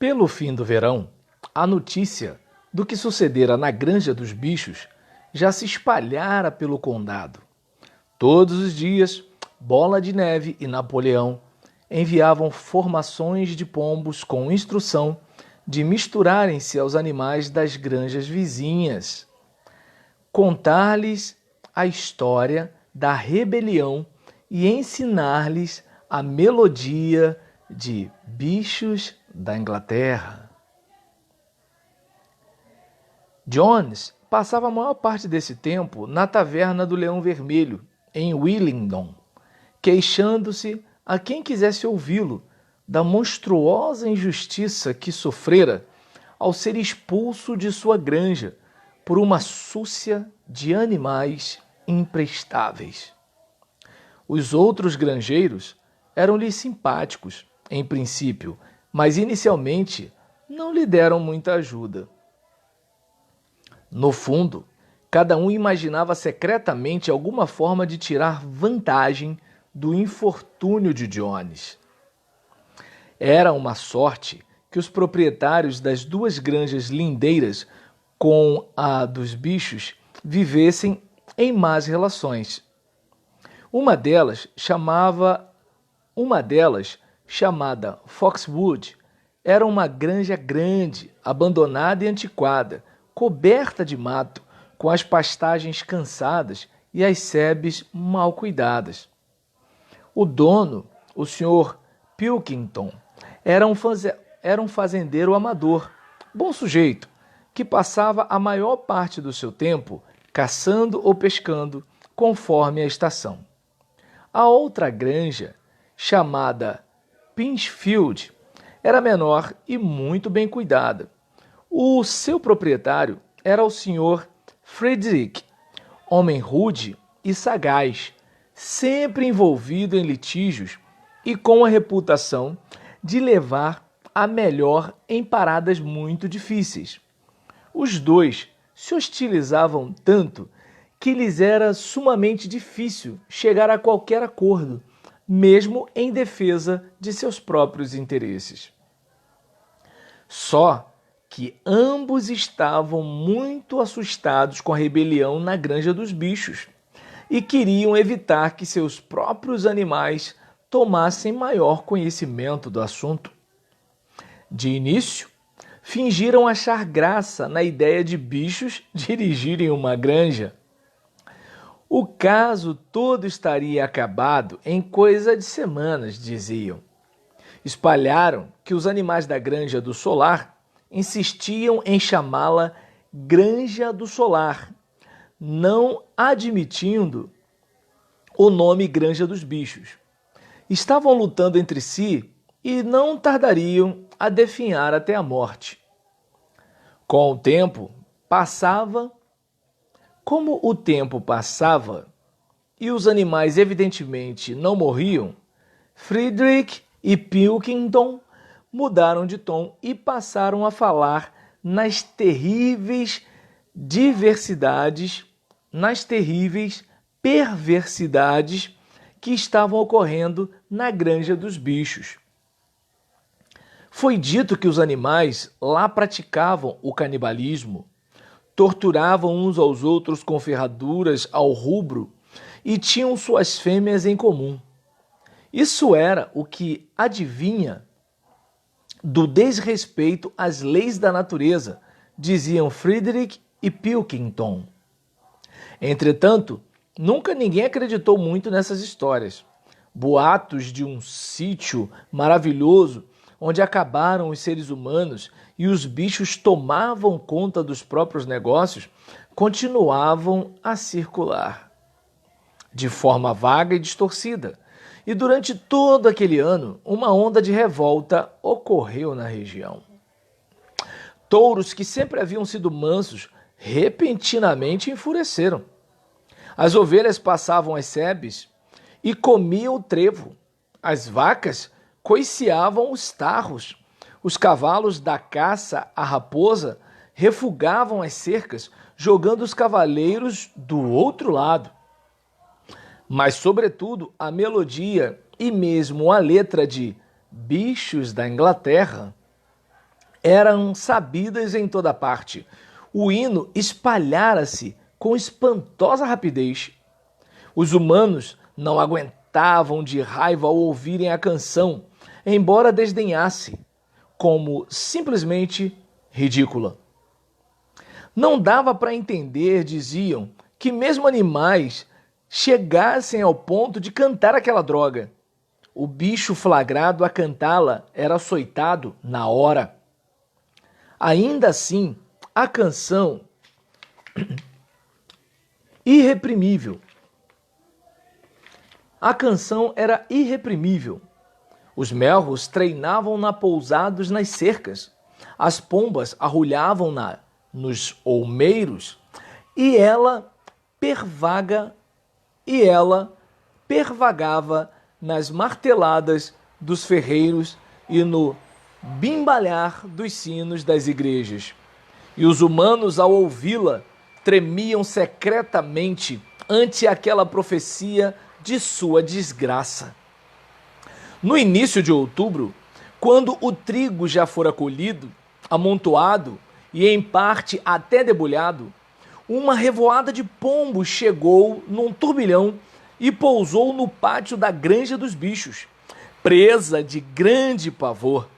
Pelo fim do verão, a notícia do que sucedera na Granja dos Bichos já se espalhara pelo condado. Todos os dias, Bola de Neve e Napoleão enviavam formações de pombos com instrução de misturarem-se aos animais das granjas vizinhas, contar-lhes a história da rebelião e ensinar-lhes a melodia de Bichos da Inglaterra. Jones passava a maior parte desse tempo na taverna do Leão Vermelho, em Willingdon, queixando-se a quem quisesse ouvi-lo da monstruosa injustiça que sofrera ao ser expulso de sua granja por uma súcia de animais imprestáveis. Os outros granjeiros eram-lhe simpáticos, em princípio, mas inicialmente não lhe deram muita ajuda. No fundo, cada um imaginava secretamente alguma forma de tirar vantagem do infortúnio de Jones. Era uma sorte que os proprietários das duas granjas lindeiras com a dos bichos vivessem em más relações. Uma delas, chamada Foxwood, era uma granja grande, abandonada e antiquada, coberta de mato, com as pastagens cansadas e as sebes mal cuidadas. O dono, o Sr. Pilkington, era um fazendeiro amador, bom sujeito, que passava a maior parte do seu tempo caçando ou pescando, conforme a estação. A outra granja, chamada Pinchfield, era menor e muito bem cuidada. O seu proprietário era o Sr. Frederick, homem rude e sagaz, sempre envolvido em litígios e com a reputação de levar a melhor em paradas muito difíceis. Os dois se hostilizavam tanto que lhes era sumamente difícil chegar a qualquer acordo, mesmo em defesa de seus próprios interesses. Só que ambos estavam muito assustados com a rebelião na Granja dos Bichos e queriam evitar que seus próprios animais tomassem maior conhecimento do assunto. De início, fingiram achar graça na ideia de bichos dirigirem uma granja. O caso todo estaria acabado em coisa de semanas, diziam. Espalharam que os animais da Granja do Solar insistiam em chamá-la Granja do Solar, não admitindo o nome Granja dos Bichos. Estavam lutando entre si e não tardariam a definhar até a morte. Como o tempo passava e os animais evidentemente não morriam, Frederick e Pilkington mudaram de tom e passaram a falar nas terríveis perversidades que estavam ocorrendo na Granja dos Bichos. Foi dito que os animais lá praticavam o canibalismo, torturavam uns aos outros com ferraduras ao rubro e tinham suas fêmeas em comum. Isso era o que adivinha do desrespeito às leis da natureza, diziam Frederick e Pilkington. Entretanto, nunca ninguém acreditou muito nessas histórias. Boatos de um sítio maravilhoso onde acabaram os seres humanos e os bichos tomavam conta dos próprios negócios continuavam a circular de forma vaga e distorcida. E durante todo aquele ano, uma onda de revolta ocorreu na região. Touros que sempre haviam sido mansos, repentinamente enfureceram. As ovelhas passavam as sebes e comiam o trevo. As vacas coiciavam os tarros. Os cavalos da caça à raposa refugavam as cercas, jogando os cavaleiros do outro lado. Mas, sobretudo, a melodia e mesmo a letra de Bichos da Inglaterra eram sabidas em toda parte. O hino espalhara-se com espantosa rapidez. Os humanos não aguentavam de raiva ao ouvirem a canção, embora desdenhasse, como simplesmente ridícula. Não dava para entender, diziam, que mesmo animais chegassem ao ponto de cantar aquela droga. O bicho flagrado a cantá-la era açoitado na hora. Ainda assim, a canção irreprimível. A canção era irreprimível. Os melros treinavam-na pousados nas cercas. As pombas arrulhavam-na nos olmeiros e ela pervagava nas marteladas dos ferreiros e no bimbalhar dos sinos das igrejas. E os humanos, ao ouvi-la, tremiam secretamente ante aquela profecia de sua desgraça. No início de outubro, quando o trigo já fora colhido, amontoado e em parte até debulhado, uma revoada de pombos chegou num turbilhão e pousou no pátio da Granja dos Bichos, presa de grande pavor.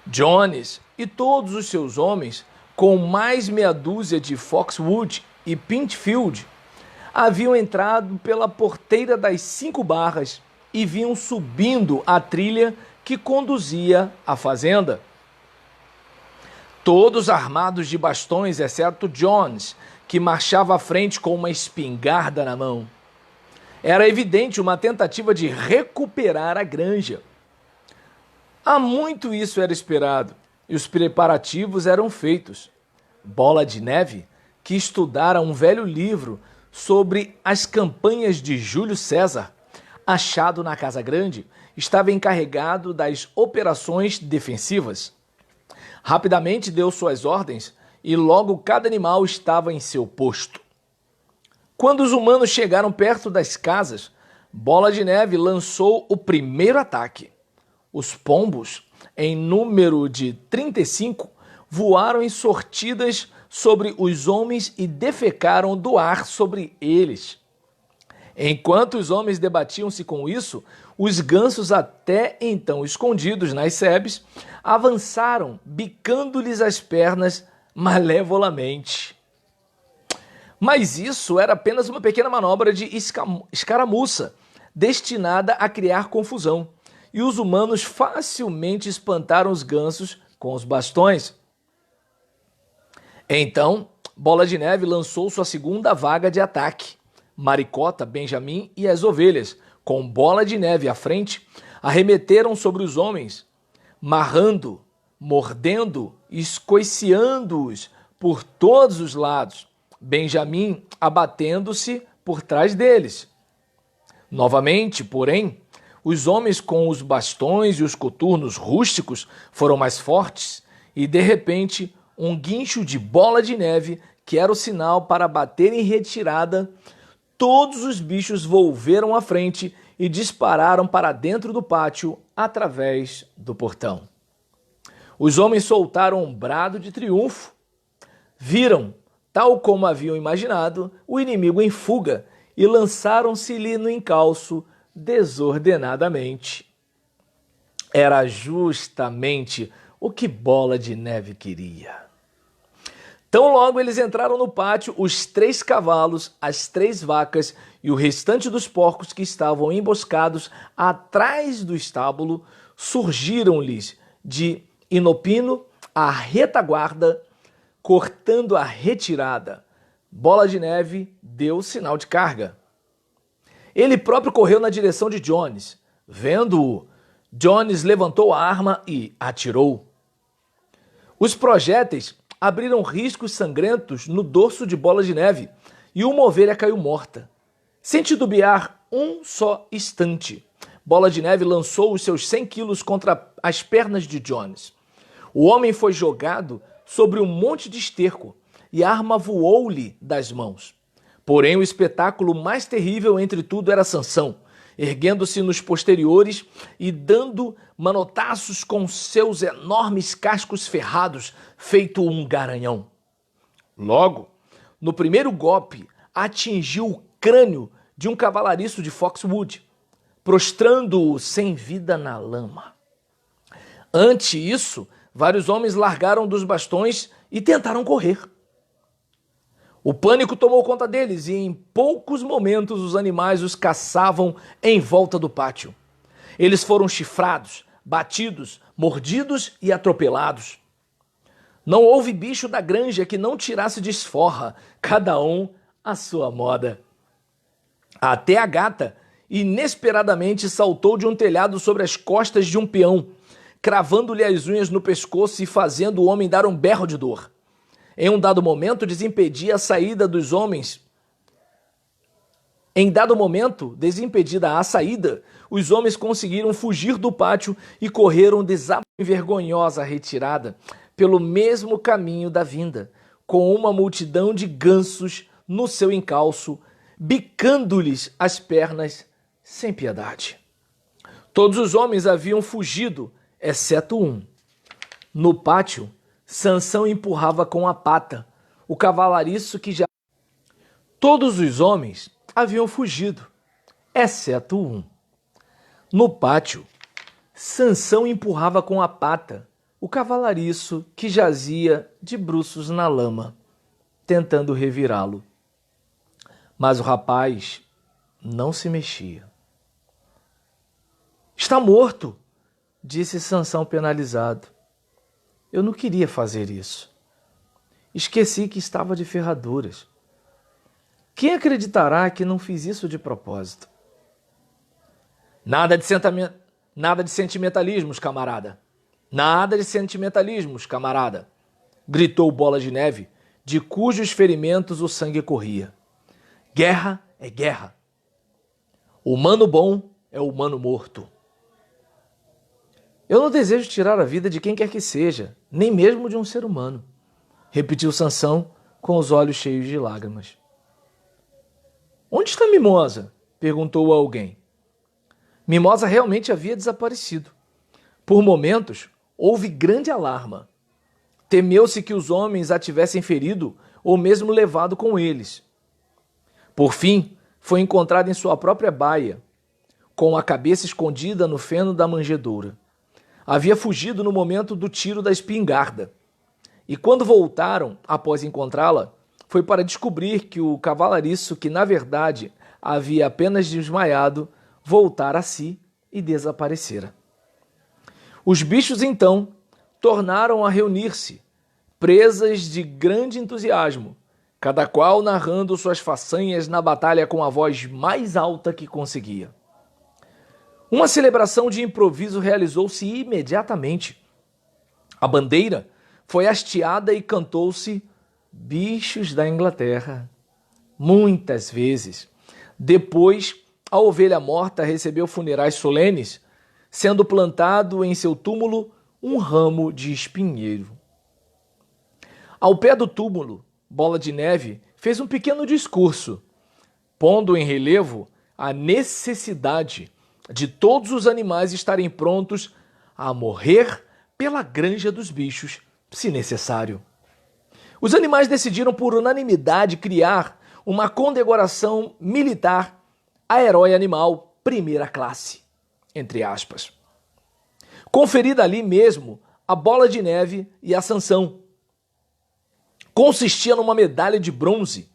Jones e todos os seus homens, com mais meia dúzia de Foxwood e Pintfield, haviam entrado pela porteira das 5 barras e vinham subindo a trilha que conduzia à fazenda. Todos armados de bastões, exceto Jones, que marchava à frente com uma espingarda na mão. Era evidente uma tentativa de recuperar a granja. Há muito isso era esperado, e os preparativos eram feitos. Bola de Neve, que estudara um velho livro sobre as campanhas de Júlio César, achado na Casa Grande, estava encarregado das operações defensivas. Rapidamente deu suas ordens e logo cada animal estava em seu posto. Quando os humanos chegaram perto das casas, Bola de Neve lançou o primeiro ataque. Os pombos, em número de 35, voaram em sortidas sobre os homens e defecaram do ar sobre eles. Enquanto os homens debatiam-se com isso, os gansos, até então escondidos nas sebes, avançaram, bicando-lhes as pernas malevolamente. Mas isso era apenas uma pequena manobra de escaramuça, destinada a criar confusão, e os humanos facilmente espantaram os gansos com os bastões. Então, Bola de Neve lançou sua segunda vaga de ataque. Maricota, Benjamin e as ovelhas, com Bola de Neve à frente, arremeteram sobre os homens, marrando, mordendo e escoiciando-os por todos os lados, Benjamin abatendo-se por trás deles. Novamente, porém, os homens com os bastões e os coturnos rústicos foram mais fortes e, de repente, um guincho de Bola de Neve, que era o sinal para bater em retirada, todos os bichos volveram à frente e dispararam para dentro do pátio através do portão. Os homens soltaram um brado de triunfo. Viram, tal como haviam imaginado, o inimigo em fuga e lançaram-se-lhe no encalço desordenadamente. Era justamente o que Bola de Neve queria. Tão logo eles entraram no pátio, os 3 cavalos, as 3 vacas e o restante dos porcos que estavam emboscados atrás do estábulo surgiram-lhes de inopino a retaguarda, cortando a retirada. Bola de Neve deu sinal de carga. Ele próprio correu na direção de Jones. Vendo-o, Jones levantou a arma e atirou. Os projéteis abriram riscos sangrentos no dorso de Bola de Neve e uma ovelha caiu morta. Sem titubear um só instante, Bola de Neve lançou os seus 100 quilos contra as pernas de Jones. O homem foi jogado sobre um monte de esterco e a arma voou-lhe das mãos. Porém, o espetáculo mais terrível entre tudo era Sansão, erguendo-se nos posteriores e dando manotaços com seus enormes cascos ferrados, feito um garanhão. Logo, no primeiro golpe, atingiu o crânio de um cavalariço de Foxwood, prostrando-o sem vida na lama. Ante isso, vários homens largaram dos bastões e tentaram correr. O pânico tomou conta deles e em poucos momentos os animais os caçavam em volta do pátio. Eles foram chifrados, batidos, mordidos e atropelados. Não houve bicho da granja que não tirasse de esforra, cada um à sua moda. Até a gata inesperadamente saltou de um telhado sobre as costas de um peão, cravando-lhe as unhas no pescoço e fazendo o homem dar um berro de dor. Em um dado momento, desimpedida a saída, os homens conseguiram fugir do pátio e correram em vergonhosa retirada pelo mesmo caminho da vinda, com uma multidão de gansos no seu encalço, bicando-lhes as pernas sem piedade. Todos os homens haviam fugido, exceto um. No pátio, Sansão empurrava com a pata o cavalariço que já... Todos os homens haviam fugido, exceto um. No pátio, Sansão empurrava com a pata o cavalariço que jazia de bruços na lama, tentando revirá-lo. Mas o rapaz não se mexia. Está morto, disse Sansão penalizado. Eu não queria fazer isso. Esqueci que estava de ferraduras. Quem acreditará que não fiz isso de propósito? Nada de sentimentalismos, camarada. Nada de sentimentalismos, camarada, gritou Bola de Neve, de cujos ferimentos o sangue corria. Guerra é guerra. Humano bom é humano morto. Eu não desejo tirar a vida de quem quer que seja, nem mesmo de um ser humano, repetiu Sansão com os olhos cheios de lágrimas. Onde está Mimosa? Perguntou alguém. Mimosa realmente havia desaparecido. Por momentos, houve grande alarma. Temeu-se que os homens a tivessem ferido ou mesmo levado com eles. Por fim, foi encontrada em sua própria baia, com a cabeça escondida no feno da manjedoura. Havia fugido no momento do tiro da espingarda. E quando voltaram, após encontrá-la, foi para descobrir que o cavalariço, que na verdade havia apenas desmaiado, voltara a si e desaparecera. Os bichos, então, tornaram a reunir-se, presas de grande entusiasmo, cada qual narrando suas façanhas na batalha com a voz mais alta que conseguia. Uma celebração de improviso realizou-se imediatamente. A bandeira foi hasteada e cantou-se Bichos da Inglaterra. Muitas vezes. Depois, a ovelha morta recebeu funerais solenes, sendo plantado em seu túmulo um ramo de espinheiro. Ao pé do túmulo, Bola de Neve fez um pequeno discurso, pondo em relevo a necessidade de todos os animais estarem prontos a morrer pela granja dos bichos, se necessário. Os animais decidiram por unanimidade criar uma condecoração militar a herói animal primeira classe, entre aspas, conferida ali mesmo a Bola de Neve e a Sansão. Consistia numa medalha de bronze.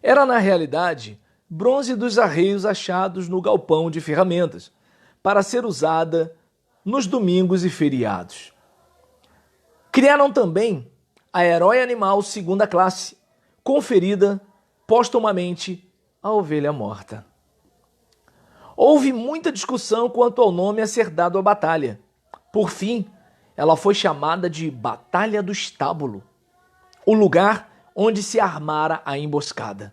Era, na realidade, bronze dos arreios achados no galpão de ferramentas, para ser usada nos domingos e feriados. Criaram também a herói animal segunda classe, conferida póstumamente à ovelha morta. Houve muita discussão quanto ao nome a ser dado à batalha. Por fim, ela foi chamada de Batalha do Estábulo, o lugar onde se armara a emboscada.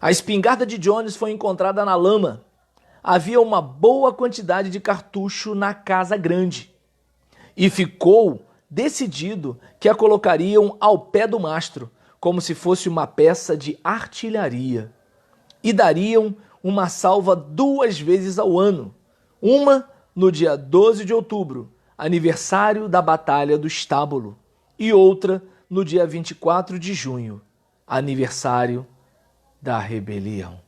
A espingarda de Jones foi encontrada na lama. Havia uma boa quantidade de cartucho na casa grande. E ficou decidido que a colocariam ao pé do mastro, como se fosse uma peça de artilharia. E dariam uma salva 2 vezes ao ano. Uma no dia 12 de outubro, aniversário da Batalha do Estábulo, e outra no dia 24 de junho, aniversário da rebelião.